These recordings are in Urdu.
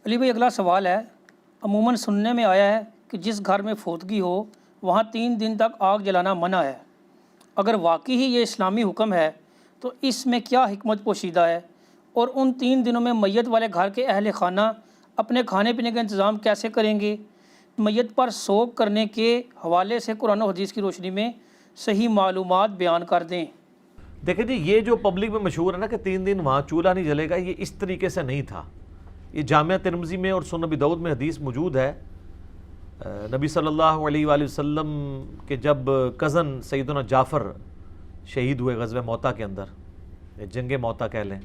علی بھائی اگلا سوال ہے، عموماً سننے میں آیا ہے کہ جس گھر میں فوتگی ہو وہاں 3 دن تک آگ جلانا منع ہے۔ اگر واقعی ہی یہ اسلامی حکم ہے تو اس میں کیا حکمت پوشیدہ ہے، اور ان 3 دنوں میں میت والے گھر کے اہل خانہ اپنے کھانے پینے کا انتظام کیسے کریں گے؟ میت پر سوگ کرنے کے حوالے سے قرآن و حدیث کی روشنی میں صحیح معلومات بیان کر دیں۔ دیکھیں جی، یہ جو پبلک میں مشہور ہے نا کہ 3 دن وہاں چولہا نہیں جلے گا، یہ اس طریقے سے نہیں تھا۔ یہ جامعہ ترمذی میں اور سنن ابی داؤد میں حدیث موجود ہے، نبی صلی اللہ علیہ وآلہ وسلم کے جب کزن سیدنا جعفر شہید ہوئے غزوہ موطا کے اندر، جنگ موطا کہہ لیں،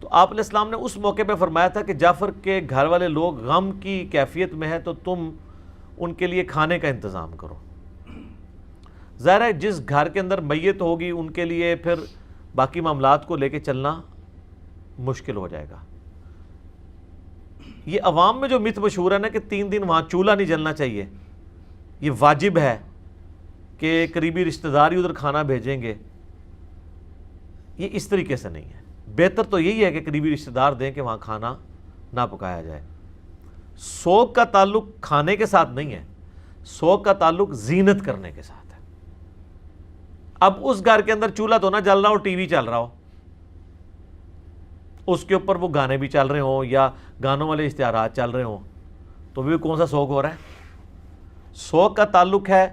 تو آپ علیہ السلام نے اس موقع پہ فرمایا تھا کہ جعفر کے گھر والے لوگ غم کی کیفیت میں ہیں تو تم ان کے لیے کھانے کا انتظام کرو۔ ظاہر ہے جس گھر کے اندر میت ہوگی ان کے لیے پھر باقی معاملات کو لے کے چلنا مشکل ہو جائے گا۔ یہ عوام میں جو مت مشہور ہے نا کہ 3 دن وہاں چولہا نہیں جلنا چاہیے، یہ واجب ہے کہ قریبی رشتہ دار ہی ادھر کھانا بھیجیں گے، یہ اس طریقے سے نہیں ہے۔ بہتر تو یہی ہے کہ قریبی رشتہ دار دیں کہ وہاں کھانا نہ پکایا جائے۔ سوگ کا تعلق کھانے کے ساتھ نہیں ہے، سوگ کا تعلق زینت کرنے کے ساتھ ہے۔ اب اس گھر کے اندر چولہا تو نہ جل رہا ہو، ٹی وی چل رہا ہو، اس کے اوپر وہ گانے بھی چل رہے ہوں یا گانوں والے اشتہارات چل رہے ہوں، تو بھی کون سا سوگ ہو رہا ہے؟ سوگ کا تعلق ہے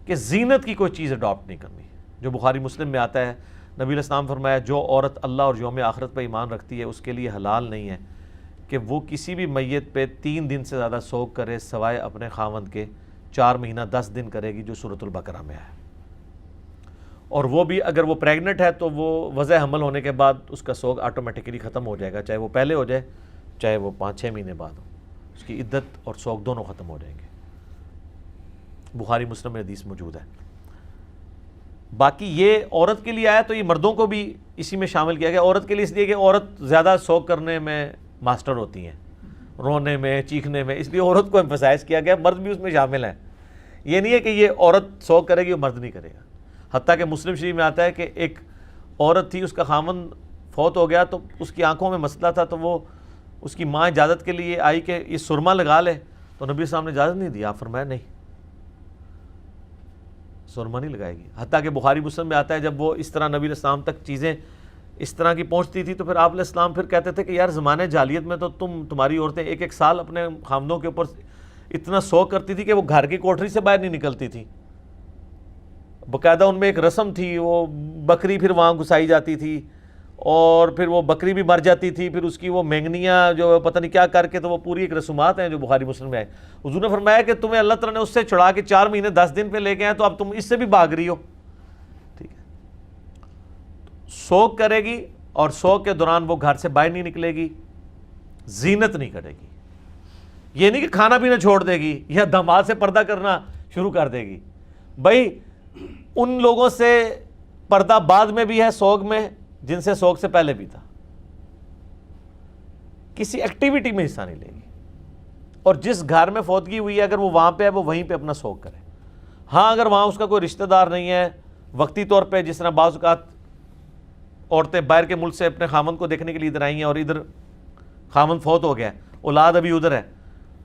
کہ زینت کی کوئی چیز اڈاپٹ نہیں کرنی، جو بخاری مسلم میں آتا ہے، نبی علیہ السلام فرمایا جو عورت اللہ اور یوم آخرت پہ ایمان رکھتی ہے اس کے لیے حلال نہیں ہے کہ وہ کسی بھی میت پہ 3 دن سے زیادہ سوگ کرے سوائے اپنے خاوند کے۔ 4 مہینہ 10 دن کرے گی، جو سورۃ البقرہ میں ہے، اور وہ بھی اگر وہ پریگننٹ ہے تو وہ وضع حمل ہونے کے بعد اس کا سوگ آٹومیٹکلی ختم ہو جائے گا، چاہے وہ پہلے ہو جائے چاہے وہ 5-6 مہینے بعد ہو، اس کی عدت اور سوگ دونوں ختم ہو جائیں گے۔ بخاری مسلم میں حدیث موجود ہے۔ باقی یہ عورت کے لیے آیا تو یہ مردوں کو بھی اسی میں شامل کیا گیا۔ عورت کے لیے اس لیے کہ عورت زیادہ سوگ کرنے میں ماسٹر ہوتی ہیں، رونے میں، چیخنے میں، اس لیے عورت کو ایمفسائز کیا گیا، مرد بھی اس میں شامل ہیں۔ یہ نہیں ہے کہ یہ عورت سوگ کرے گی اور مرد نہیں کرے گا۔ حتیٰ کہ مسلم شریف میں آتا ہے کہ ایک عورت تھی، اس کا خاوند فوت ہو گیا تو اس کی آنکھوں میں مسئلہ تھا، تو وہ اس کی ماں اجازت کے لیے آئی کہ یہ سرما لگا لے، تو نبی صاحب نے اجازت نہیں دی، آپ فرمایا نہیں، سرما نہیں لگائے گی۔ حتیٰ کہ بخاری مسلم میں آتا ہے جب وہ اس طرح نبی علیہ السلام تک چیزیں اس طرح کی پہنچتی تھی تو پھر آپ علیہ السلام پھر کہتے تھے کہ یار زمانے جاہلیت میں تو تمہاری عورتیں 1-1 سال اپنے خامدوں کے اوپر اتنا سوگ کرتی تھی کہ وہ گھر کی کوٹری سے باہر نہیں نکلتی تھی۔ باقاعدہ ان میں ایک رسم تھی، وہ بکری پھر وہاں گھسائی جاتی تھی، اور پھر وہ بکری بھی مر جاتی تھی، پھر اس کی وہ مینگنیاں جو پتہ نہیں کیا کر کے، تو وہ پوری ایک رسومات ہیں جو بخاری مسلم میں آئے۔ حضور نے فرمایا کہ تمہیں اللہ تعالیٰ نے اس سے چھڑا کے 4 مہینے 10 دن پہ لے کے آئے، تو اب تم اس سے بھی بھاگ رہی ہو۔ ٹھیک ہے، سوگ کرے گی اور سوگ کے دوران وہ گھر سے باہر نہیں نکلے گی، زینت نہیں کرے گی۔ یہ نہیں کہ کھانا پینا چھوڑ دے گی یا داماد سے پردہ کرنا شروع کر دے گی۔ بھائی ان لوگوں سے پردہ بعد میں بھی ہے سوگ میں جن سے سوگ سے پہلے بھی تھا۔ کسی ایکٹیویٹی میں حصہ نہیں لے گی، اور جس گھر میں فوتگی ہوئی ہے اگر وہ وہاں پہ ہے وہ وہیں پہ اپنا سوگ کرے۔ ہاں اگر وہاں اس کا کوئی رشتہ دار نہیں ہے، وقتی طور پہ جس طرح بعض اوقات عورتیں باہر کے ملک سے اپنے خامند کو دیکھنے کے لیے ادھر آئی ہیں اور ادھر خامند فوت ہو گیا ہے، اولاد ابھی ادھر ہے،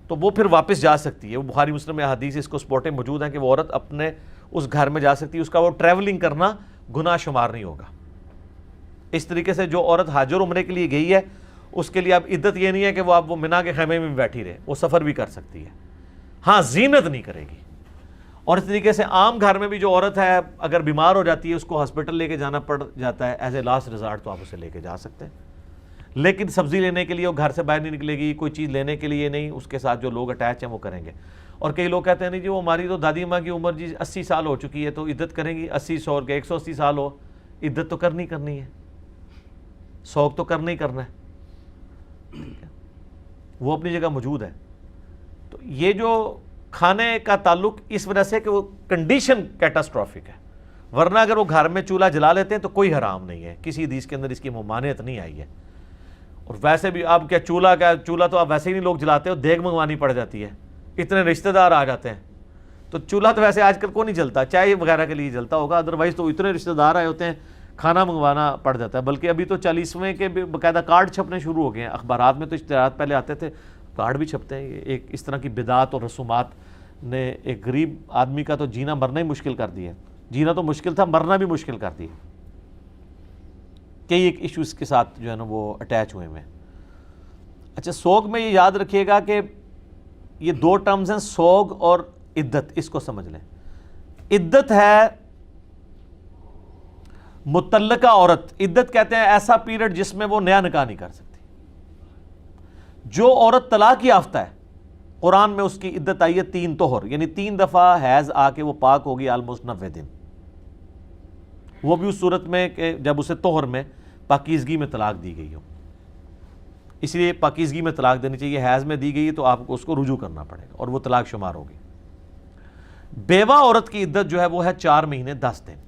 تو وہ پھر واپس جا سکتی ہے۔ وہ بخاری مسلم میں حدیث اس کو سپورٹیں موجود ہیں کہ وہ عورت اپنے اس گھر میں جا سکتی ہے، اس کا وہ ٹریولنگ کرنا گناہ شمار نہیں ہوگا۔ اس طریقے سے جو عورت حج اور عمرے کے لیے گئی ہے اس کے لیے اب عدت یہ نہیں ہے کہ وہ اب وہ منا کے خیمے میں بھی بیٹھی رہے، وہ سفر بھی کر سکتی ہے، ہاں زینت نہیں کرے گی۔ اور اس طریقے سے عام گھر میں بھی جو عورت ہے اگر بیمار ہو جاتی ہے اس کو ہاسپٹل لے کے جانا پڑ جاتا ہے، ایز اے لاسٹ ریزارٹ تو آپ اسے لے کے جا سکتے ہیں، لیکن سبزی لینے کے لیے وہ گھر سے باہر نہیں نکلے گی، کوئی چیز لینے کے لیے نہیں، اس کے ساتھ جو لوگ اٹیچ ہیں وہ کریں گے۔ اور کئی لوگ کہتے ہیں نہیں جی وہ ہماری تو دادی ماں کی عمر جی 80 سال ہو چکی ہے تو عدت کریں گی، 80 کے 180 سال ہو، عدت تو کرنی ہے، سوگ تو کرنا ہی کرنا ہے، ٹھیک ہے، وہ اپنی جگہ موجود ہے۔ تو یہ جو کھانے کا تعلق اس وجہ سے کہ وہ کنڈیشن کیٹاسٹرافک ہے، ورنہ اگر وہ گھر میں چولہا جلا لیتے ہیں تو کوئی حرام نہیں ہے، کسی حدیث کے اندر اس کی ممانعت نہیں آئی ہے۔ اور ویسے بھی آپ کیا چولہا تو آپ ویسے ہی نہیں لوگ جلاتے ہو، دیگ منگوانی پڑ جاتی ہے، اتنے رشتہ دار آ جاتے ہیں، تو چولہا تو ویسے آج کل کو نہیں جلتا، چائے وغیرہ کے لیے جلتا ہوگا، ادروائز تو اتنے رشتہ دار آئے ہوتے ہیں کھانا منگوانا پڑ جاتا ہے. بلکہ ابھی تو 40ویں کے باقاعدہ کارڈ چھپنے شروع ہو گئے ہیں. اخبارات میں تو اشتہارات پہلے آتے تھے, کارڈ بھی چھپتے ہیں. یہ ایک اس طرح کی بدعات اور رسومات نے ایک غریب آدمی کا تو جینا مرنا ہی مشکل کر دیا ہے. جینا تو مشکل تھا, مرنا بھی مشکل کر دیا. کئی ایک ایشوز کے ساتھ جو ہے نا وہ اٹیچ ہوئے ہیں. اچھا, سوگ میں یہ یاد رکھیے گا کہ یہ دو ٹرمز ہیں, سوگ اور عدت. اس کو سمجھ لیں. عدت ہے متعلقہ عورت. عدت کہتے ہیں ایسا پیریڈ جس میں وہ نیا نکاح نہیں کر سکتی. جو عورت طلاق یافتہ ہے, قرآن میں اس کی عدت آئی ہے 3 طہر, یعنی 3 دفعہ حیض آ کے وہ پاک ہوگی آلموسٹ 90 دن. وہ بھی اس صورت میں کہ جب اسے طہر میں پاکیزگی میں طلاق دی گئی ہو. اس لیے پاکیزگی میں طلاق دینی چاہیے. حیض میں دی گئی تو آپ کو اس کو رجوع کرنا پڑے گا اور وہ طلاق شمار ہوگی. بیوہ عورت کی عدت جو ہے وہ ہے 4 مہینے 10 دن.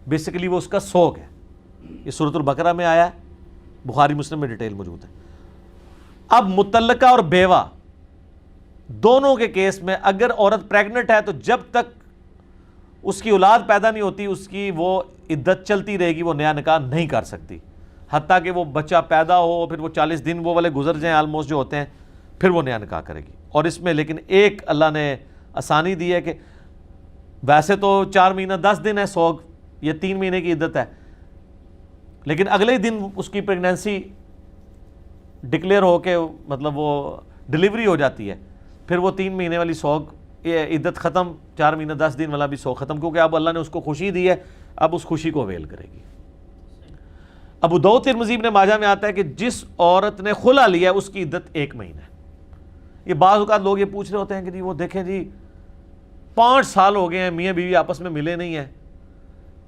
بیسیکلی وہ اس کا سوگ ہے. یہ سورۃ البقرہ میں آیا ہے, بخاری مسلم میں ڈیٹیل موجود ہے. اب متعلقہ اور بیوہ دونوں کے کیس میں اگر عورت پریگننٹ ہے تو جب تک اس کی اولاد پیدا نہیں ہوتی اس کی وہ عدت چلتی رہے گی, وہ نیا نکاح نہیں کر سکتی حتیٰ کہ وہ بچہ پیدا ہو, پھر وہ 40 دن وہ والے گزر جائیں آلموسٹ جو ہوتے ہیں, پھر وہ نیا نکاح کرے گی. اور اس میں لیکن ایک اللہ نے آسانی دی ہے کہ ویسے تو 4 مہینہ 10 دن ہے سوگ, یہ 3 مہینے کی عدت ہے, لیکن اگلے دن اس کی پریگنینسی ڈکلیئر ہو کے مطلب وہ ڈیلیوری ہو جاتی ہے, پھر وہ 3 مہینے والی سوگ یہ عدت ختم, 4 مہینہ 10 دن والا بھی سوگ ختم, کیونکہ اب اللہ نے اس کو خوشی دی ہے, اب اس خوشی کو اویل کرے گی. ابو داؤد ترمذی ابن ماجہ میں آتا ہے کہ جس عورت نے خلا لیا ہے اس کی عدت 1 مہینہ ہے. یہ بعض اوقات لوگ یہ پوچھ رہے ہوتے ہیں کہ جی وہ دیکھیں جی 5 سال ہو گئے ہیں میاں بیوی آپس میں ملے نہیں ہیں,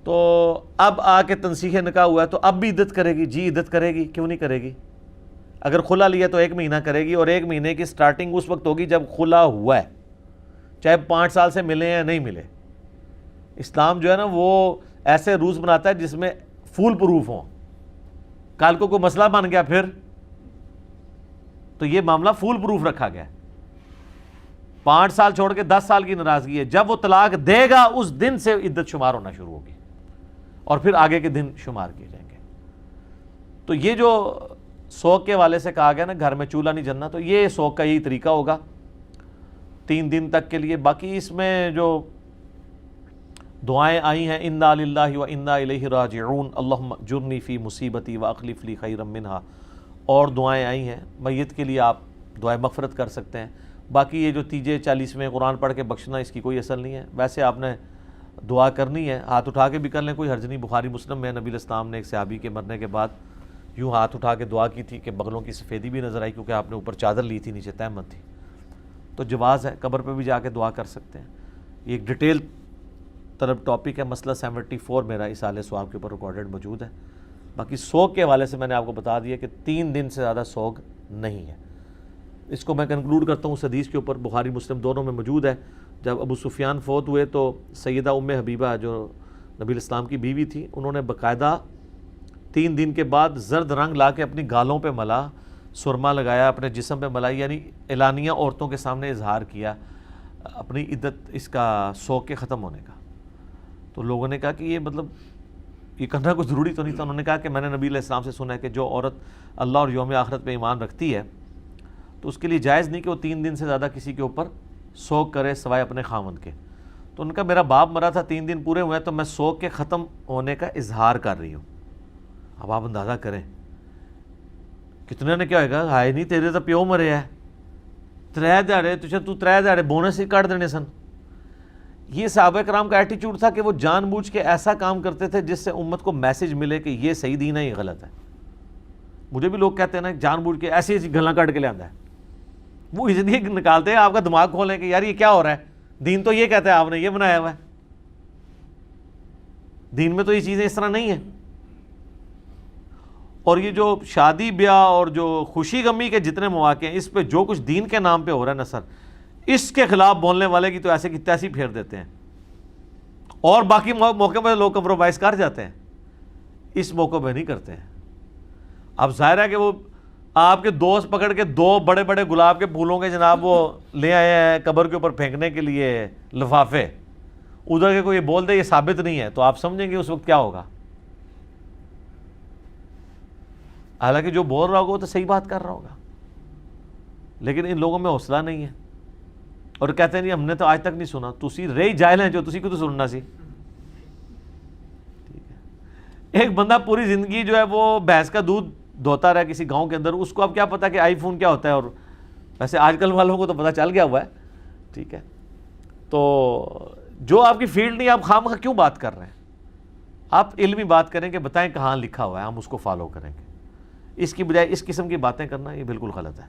تو اب آ کے تنسیخ نکاح ہوا ہے تو اب بھی عدت کرے گی. جی عدت کرے گی, کیوں نہیں کرے گی. اگر خلا لیا تو 1 مہینہ کرے گی, اور 1 مہینے کی سٹارٹنگ اس وقت ہوگی جب خلا ہوا ہے, چاہے 5 سال سے ملے یا نہیں ملے. اسلام جو ہے نا وہ ایسے روز بناتا ہے جس میں فول پروف ہوں. کل کو کوئی مسئلہ بن گیا پھر تو یہ معاملہ فول پروف رکھا گیا. 5 سال چھوڑ کے 10 سال کی ناراضگی ہے, جب وہ طلاق دے گا اس دن سے عدت شمار ہونا شروع ہوگی اور پھر آگے کے دن شمار کیے جائیں گے. تو یہ جو سوگ کے والے سے کہا گیا نا گھر میں چولہا نہیں جلنا, تو یہ سوگ کا یہی طریقہ ہوگا 3 دن تک کے لیے. باقی اس میں جو دعائیں آئی ہیں انا للہ و انا الیہ راجعون اللہم اجرنی فی مصیبتی واخلف لی خیرا منہا, اور دعائیں آئی ہیں. میت کے لیے آپ دعائیں مغفرت کر سکتے ہیں. باقی یہ جو 40ویں قرآن پڑھ کے بخشنا اس کی کوئی اصل نہیں ہے. ویسے آپ نے دعا کرنی ہے, ہاتھ اٹھا کے بھی کر لیں, کوئی حرج نہیں. بخاری مسلم میں نبی الاسلام نے ایک صحابی کے مرنے کے بعد یوں ہاتھ اٹھا کے دعا کی تھی کہ بغلوں کی سفیدی بھی نظر آئی, کیونکہ آپ نے اوپر چادر لی تھی, نیچے تہمت تھی. تو جواز ہے, قبر پہ بھی جا کے دعا کر سکتے ہیں. یہ ایک ڈیٹیل طرف ٹاپک ہے. مسئلہ 74 میرا اصالہ ثواب کے اوپر ریکارڈڈ موجود ہے. باقی سوگ کے حوالے سے میں نے آپ کو بتا دیا کہ 3 دن سے زیادہ سوگ نہیں ہے. اس کو میں کنکلوڈ کرتا ہوں اس حدیث کے اوپر, بخاری مسلم دونوں میں موجود ہے. جب ابو سفیان فوت ہوئے تو سیدہ ام حبیبہ جو نبی الاسلام کی بیوی تھی, انہوں نے باقاعدہ 3 دن کے بعد زرد رنگ لا کے اپنی گالوں پہ ملا, سرما لگایا, اپنے جسم پہ ملائی, یعنی اعلانیہ عورتوں کے سامنے اظہار کیا اپنی عدت اس کا سوگ کے ختم ہونے کا. تو لوگوں نے کہا کہ یہ مطلب یہ کرنا کوئی ضروری تو نہیں تھا. انہوں نے کہا کہ میں نے نبی علیہ السلام سے سنا ہے کہ جو عورت اللہ اور یوم آخرت پہ ایمان رکھتی ہے تو اس کے لیے جائز نہیں کہ وہ 3 دن سے زیادہ کسی کے اوپر سوگ کرے سوائے اپنے خاوند کے. تو ان کا میرا باپ مرا تھا, 3 دن پورے ہوئے ہیں, تو میں سوگ کے ختم ہونے کا اظہار کر رہی ہوں. اب آپ اندازہ کریں کتنے نے کیا ہوئے گا, ہائے نہیں تیرے تو پیو مرے ہے, 3 دہاڑے تجھے تو 3 دہاڑے بونس ہی کاٹ دینے سن. یہ صحابہ کرام کا ایٹیچیوڈ تھا کہ وہ جان بوجھ کے ایسا کام کرتے تھے جس سے امت کو میسج ملے کہ یہ صحیح دین ہے, یہ غلط ہے. مجھے بھی لوگ کہتے ہیں نا جان بوجھ کے ایسی ایسی گلاں کاٹ کے لے آتا ہے, وہ اس لیے نکالتے ہیں آپ کا دماغ کھولیں کہ یار یہ کیا ہو رہا ہے, دین تو یہ کہتا ہے آپ نے یہ بنایا ہوا ہے, دین میں تو یہ چیزیں اس طرح نہیں ہیں. اور یہ جو شادی بیاہ اور جو خوشی غمی کے جتنے مواقع ہیں اس پہ جو کچھ دین کے نام پہ ہو رہا ہے نا سر, اس کے خلاف بولنے والے کی تو ایسے کی تیسی پھیر دیتے ہیں, اور باقی موقع پہ لوگ کمپرومائز کر جاتے ہیں, اس موقع پہ نہیں کرتے ہیں. اب ظاہر ہے کہ وہ آپ کے دوست پکڑ کے 2 بڑے بڑے گلاب کے پھولوں کے جناب وہ لے آئے ہیں قبر کے اوپر پھینکنے کے لیے لفافے, ادھر کے کوئی بول دے یہ ثابت نہیں ہے, تو آپ سمجھیں گے اس وقت کیا ہوگا. حالانکہ جو بول رہا ہوگا وہ تو صحیح بات کر رہا ہوگا، لیکن ان لوگوں میں حوصلہ نہیں ہے اور کہتے ہیں نہیں ہم نے تو آج تک نہیں سنا. تسی رہی جاہل ہیں جو تسی کو تو سننا سی. ٹھیک ہے، ایک بندہ پوری زندگی جو ہے وہ بھینس کا دودھ دھوتا رہا کسی گاؤں کے اندر، اس کو اب کیا پتا کہ آئی فون کیا ہوتا ہے. اور ویسے آج کل والوں کو تو پتہ چل گیا ہوا ہے. ٹھیک ہے، تو جو آپ کی فیلڈ نہیں آپ خواہ کیوں بات کر رہے ہیں؟ آپ علمی بات کریں کہ بتائیں کہاں لکھا ہوا ہے، ہم اس کو فالو کریں گے. اس کی بجائے اس قسم کی باتیں کرنا یہ بالکل غلط ہے.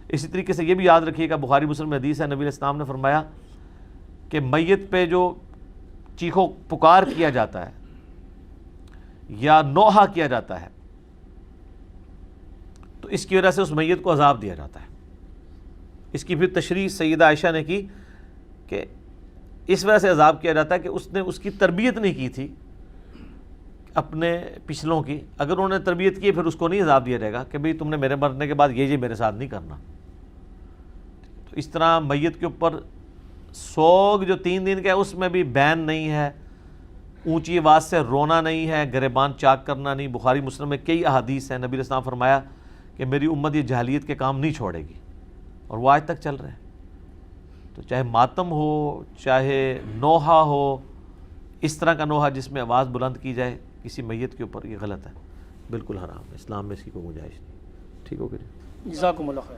اسی طریقے سے یہ بھی یاد رکھیے گا، بخاری مسلم میں حدیث ہے، نبی علیہ السلام نے فرمایا کہ میت پہ جو چیخو پکار کیا جاتا ہے یا نوحہ کیا جاتا ہے تو اس کی وجہ سے اس میت کو عذاب دیا جاتا ہے. اس کی پھر تشریح سیدہ عائشہ نے کی کہ اس وجہ سے عذاب کیا جاتا ہے کہ اس نے اس کی تربیت نہیں کی تھی اپنے پچھلوں کی. اگر انہوں نے تربیت کی پھر اس کو نہیں عذاب دیا جائے گا کہ بھئی تم نے میرے مرنے کے بعد یہ میرے ساتھ نہیں کرنا. تو اس طرح میت کے اوپر سوگ جو 3 دن کا ہے اس میں بھی بین نہیں ہے، اونچی آواز سے رونا نہیں ہے، گریبان چاک کرنا نہیں. بخاری مسلم میں کئی احادیث ہیں، نبی علیہ السلام فرمایا کہ میری امت یہ جاہلیت کے کام نہیں چھوڑے گی، اور وہ آج تک چل رہے ہیں. تو چاہے ماتم ہو، چاہے نوحہ ہو، اس طرح کا نوحہ جس میں آواز بلند کی جائے کسی میت کے اوپر، یہ غلط ہے، بالکل حرام ہے. اسلام میں اس کی کوئی گنجائش نہیں. ٹھیک ہو گیا جی؟ جزاکم اللہ خیر.